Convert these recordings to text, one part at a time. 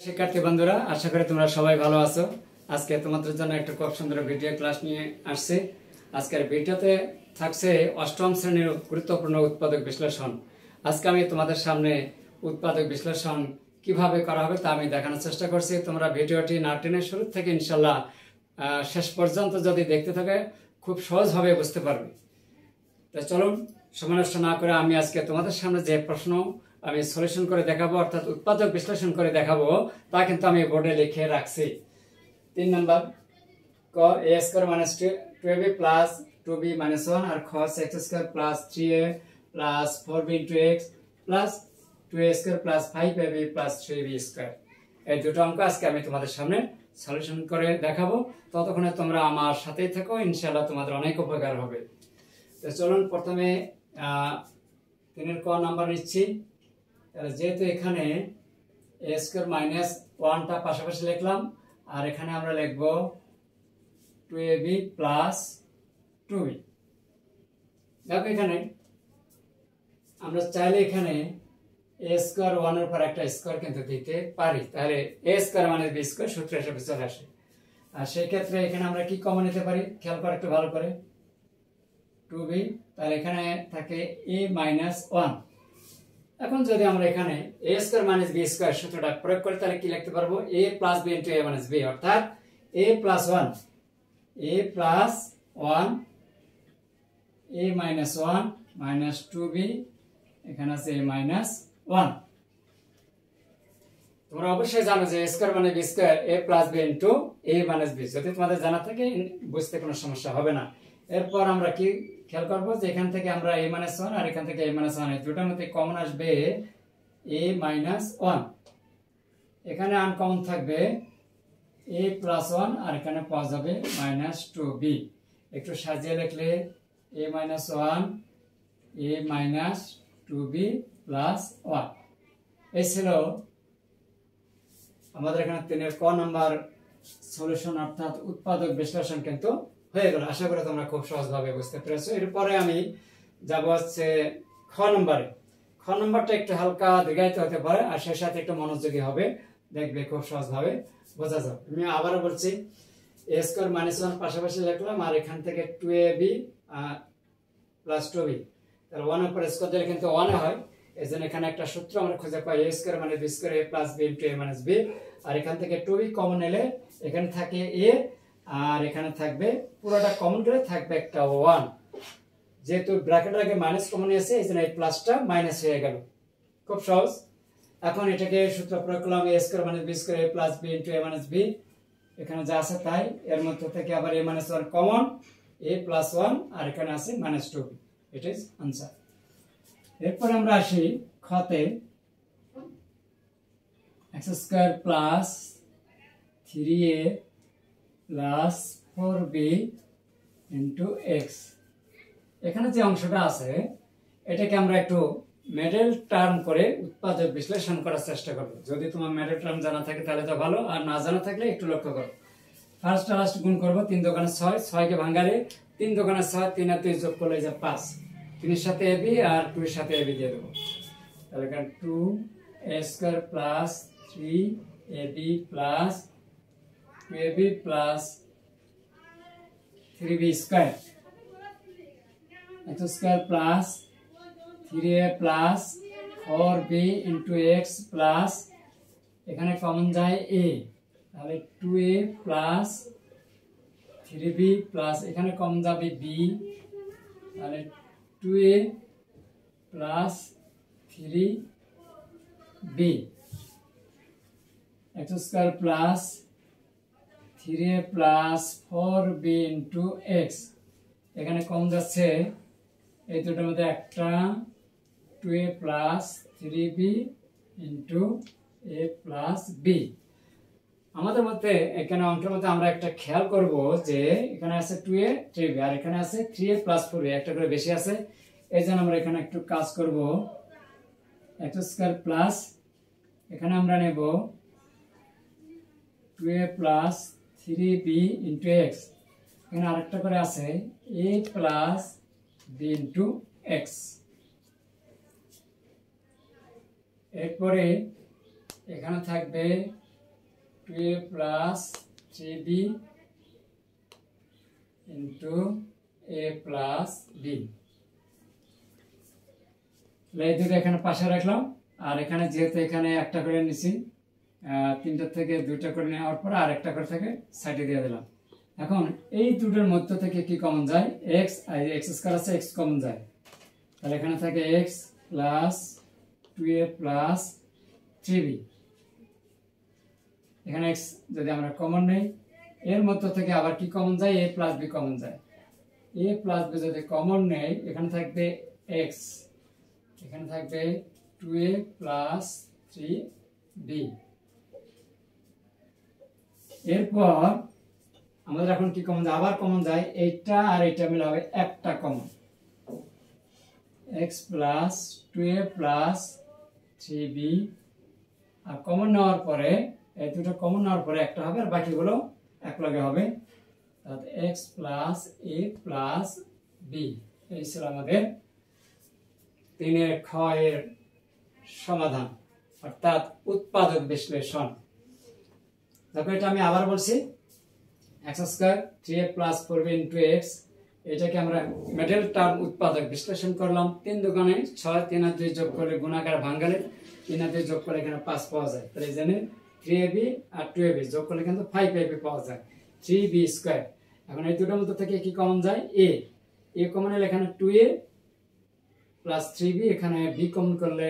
শিক্ষার্থী বন্ধুরা, আশা করি তোমরা সবাই ভালো আছো। আজকে তোমাদের জন্য একটা খুব সুন্দর ভিডিও ক্লাস নিয়ে আসছি। আজকের ভিডিওতে থাকছে অষ্টম শ্রেণীর গুরুত্বপূর্ণ উৎপাদক বিশ্লেষণ। আজকে আমি তোমাদের সামনে উৎপাদক বিশ্লেষণ কিভাবে করা হবে তা আমি দেখানোর চেষ্টা করছি। তোমরা ভিডিওটি না টেনে শুরু থেকে ইনশাল্লাহ শেষ পর্যন্ত যদি দেখতে থাকে খুব সহজভাবে বুঝতে পারবে। তো চলুন সময় নষ্ট না করে আমি আজকে তোমাদের সামনে যে প্রশ্ন আমি সলিউশন করে দেখাবো, অর্থাৎ উৎপাদক বিশ্লেষণ করে দেখাবো, তা কিন্তু আমি বোর্ডে লিখে রাখছি। 3 নম্বর ক a square minus 2ab plus 2b minus 1 আর খ x square plus 3a plus 4b into x plus 2a square plus 5ab plus 3b square. এই দুটো অঙ্ক আজকে আমি তোমাদের সামনে সলিউশন করে দেখাবো। ততক্ষণে তোমরা আমার সাথেই থাকো, ইনশাআল্লাহ তোমাদের অনেক উপকার হবে। তো চলুন প্রথমে 3 ক নাম্বার নিচ্ছি। যেহেতু এখানে a স্কয়ার মাইনাস 1টা পাশাপাশি লিখলাম, আর এখানে আমরা লিখব 2ab প্লাস 2b। দেখো এখানে আমরা চাইলে এখানে a স্কয়ার 1 এর উপর একটা স্কয়ার কিন্তু দিতে পারি, তাহলে a square minus b square সূত্র হিসেবে চলে আসে। আর সেই ক্ষেত্রে এখানে আমরা কি কমন নিতে পারি, খেয়াল করে একটু ভালো করে। 2b, তাহলে এখানে থাকে a মাইনাস 1। এখন যদি আমরা এখানে a square minus b square সূত্রটা প্রয়োগ করি তাহলে কি লিখতে পারবো, a plus b into a minus b, অর্থাৎ a plus 1 a minus 1 minus 2b, এখানে আছে a মাইনাস 1। তোমরা অবশ্যই জানো যে a স্কয়ার মানে b square a plus b into a minus b। যদি তোমাদের জানা থাকে বুঝতে কোনো সমস্যা হবে না। এরপর আমরা কি খেয়াল করব যে এখান থেকে আমরা a মাইনাস 1 আর এখান থেকে a মাইনাস 1, এই দুটোর মধ্যে কমন আসবে a মাইনাস 1। এখানে আনকমন থাকবে a প্লাস 1 আর এখানে পাওয়া যাবে মাইনাস 2b। একটু সাজিয়ে লিখলে a minus 1 a minus 2b plus 1। এই ছিল আমাদের এখানে 3 ক নাম্বার সলিউশন, অর্থাৎ উৎপাদক বিশ্লেষণ কিন্তু হয়ে গেল। আশা করি তোমরা খুব সহজভাবে বুঝতে পেরেছো। এরপরে আমি যাব হচ্ছে খ নম্বরে। খ নম্বরটা একটু হালকা দীর্ঘায়িত হতে পারে আর সেই সাথে একটু মনোযোগী হবে, দেখবে খুব সহজভাবে বোঝা যাবে। আমি আবারও বলছি, a স্কয়ার মাইনাস 1 পাশাপাশি লিখলাম, আর এখান থেকে 2ab প্লাস 2b, তাহলে 1 এর উপর স্কয়ার দিলে কিন্তু 1 হয়। এজন্য এখানে একটা সূত্র আমরা খুঁজে পাই, a স্কয়ার মানে b square a plus b into a minus b। আর এখান থেকে 2b কমন নিলে এখানে থাকে a, আর এখানে থাকবে পুরোটা কমন করে থাকবে একটা 1। যেহেতু ব্র্যাকেটের আগে মাইনাস কমন এসেছে এইজন্য এই প্লাসটা মাইনাস হয়ে গেল। খুব সহজ। এখন এটাকে সূত্র প্রয়োগ করলাম, a স্কয়ার মানে b square a plus b into a minus b। এখানে যা আছে তাই, এর মধ্যে থেকে আবার a minus 1 common, a plus 1 আর এখানে আছে minus 2b। It is answer. এরপর আমরা আসি খতে, x square plus 3a plus 4b into x। এখানে যে অংশটা আছে এটাকে আমরা একটু মিডল টার্ম করে উৎপাদক বিশ্লেষণ করার চেষ্টা করব। যদি তোমার মিডল টার্ম জানা থাকে তাহলে তো ভালো, আর না জানা থাকলে একটু লক্ষ্য করো। ফার্স্ট আর লাস্ট গুণ করব, 3 দোকানে 6, 6 কে ভাঙালে 3 দোকানে 6, 3 আর 2 যোগ করলে যা 5। 3 এর সাথে ab আর 2 এর সাথে ab দিয়ে দেব, তাহলে এখানে 2a square plus 3ab plus 2ab plus 3b square, x square plus 3a plus 4b into x plus এখানে কমন যায় a, তাহলে 2a প্লাস 3b প্লাস এখানে কমন যাবে b, তাহলে 2a plus 3b। x square plus 3a plus 4b into x, এখানে কম যাচ্ছে এই দুটোর মধ্যে একটা, 2a plus 3b into a plus b। আমাদের মধ্যে এখানে অঙ্কের মধ্যে আমরা একটা খেয়াল করব যে এখানে আছে 2a 3b আর এখানে আছে 3a প্লাস 4b, একটা করে বেশি আছে। এই জন্য আমরা এখানে একটু কাজ করব, x স্কয়ার প্লাস এখানে আমরা নেব 2a plus 3b into x, এখানে আরেকটা করে আছে a plus b into x। এরপরে এখানে থাকবে 2a plus 3b into a plus b। এই দুটো এখানে পাশে রাখলাম, আর এখানে যেহেতু এখানে একটা করে নিছি, তিনটা থেকে দুইটা করে নেওয়ার পর আর একটা করে থেকে সাইডে দিয়ে দিলাম। এখন এই দুটোর মধ্য থেকে কি কমন যায়, এক্স স্কয়ার আছে, এক্স কমন যায়, তাহলে এখানে থাকে x plus 2a plus 3b। এখানে এক্স যদি আমরা কমন নেই, এর মধ্য থেকে আবার কি কমন যায়, a প্লাস b কমন যায়। a প্লাস b যদি কমন নেই, এখানে থাকবে এক্স, এখানে থাকবে 2a প্লাস 3b। এরপর আমাদের এখন কি কমন যায়, আবার কমন যায়, এইটা আর এইটা মিলে হবে একটা common, x plus 2a plus 3b। আর কমন নেওয়ার পরে এই দুটো কমন নেওয়ার পরে একটা হবে, আর বাকিগুলো এক লগে হবে, তাহলে x plus a plus b। এই ছিল আমাদের 3 খ এর সমাধান, অর্থাৎ উৎপাদক বিশ্লেষণ। দেখো এটা আমি আবার বলছি, x square 3a plus 4b into x, এটাকে আমরা মিডল টার্ম উৎপাদক বিশ্লেষণ করলাম। 3 দুগুণে 6, 3 আর 2 যোগ করে গুণাকার ভাঙালে 3 আর 2 যোগ করে এখানে 5 পাওয়া যায়। তাহলে এই জন্য 3ab আর 2ab যোগ করলে কিন্তু 5ab পাওয়া যায়, 3b স্কয়ার। এখন এই দুটোর মধ্যে থেকে কি কমন যায়, a কমন হলে এখানে 2a প্লাস 3b, এখানে b কমন করলে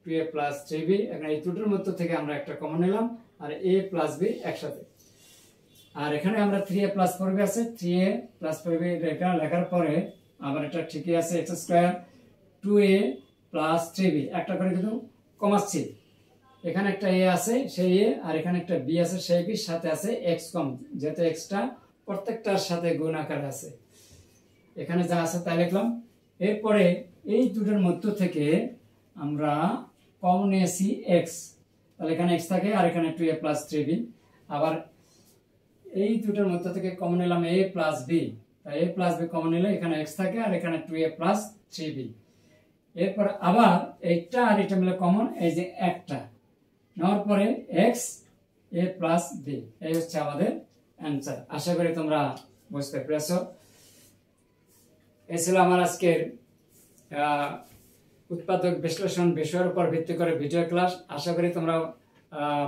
2a প্লাস 3b। এখন এই দুটোর মধ্যে থেকে আমরা একটা কমন নিলাম, আর a প্লাস b একসাথে। আর এখানে আমরা 3a প্লাস 4b আছে, 3a প্লাস 4b লেখার পরে আবার এটা ঠিকই আছে, x square 2a plus 3b একটা করে কিন্তু কমাচ্ছি। এখানে একটা a আছে সেই a, আর এখানে একটা b আছে সেই b, সাথে আছে x কম, যেহেতু x টা প্রত্যেকটার সাথে গুণ আকারে আছে। এখানে যা আছে তাই লিখলাম। এরপরে এই দুটোর মধ্য থেকে আমরা কমন নিয়েছি x, তাহলে এখানে x থাকে, আর এখানে 2a প্লাস 3b। আবার এই দুটোর মধ্য থেকে কমন নিলাম a প্লাস b, তাই a প্লাস b কমন নিলে এখানে x থাকে, আর এখানে 2a প্লাস 3b। এরপর আবার এইটা আর এটা মিলে কমন, এই যে একটা নেওয়ার পরে x a প্লাস b, এই হচ্ছে আমাদের অ্যান্সার। আশা করি তোমরা বুঝতে পেরেছো। এই ছিল আমার আজকের উৎপাদক বিশ্লেষণ বিষয়ের উপর ভিত্তি করে ভিডিও ক্লাস। আশা করি তোমরা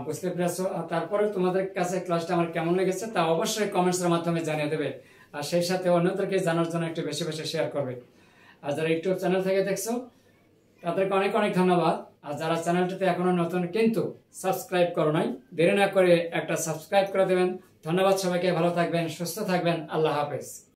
বুঝতে পেরেছো। আর তারপরে তোমাদের কাছে ক্লাসটা আমার কেমন লেগেছে তা অবশ্যই কমেন্টসের মাধ্যমে জানিয়ে দেবে, আর সেই সাথে অন্যদেরকে জানার জন্য একটু বেশি বেশি শেয়ার করবে। আর যারা ইউটিউব চ্যানেল থেকে দেখছো তাদেরকে অনেক অনেক ধন্যবাদ। আর যারা চ্যানেলটিতে এখনো নতুন কিন্তু সাবস্ক্রাইব করো নাই, দেরি না করে একটা সাবস্ক্রাইব করে দেবেন। ধন্যবাদ সবাইকে, ভালো থাকবেন, সুস্থ থাকবেন, আল্লাহ হাফেজ।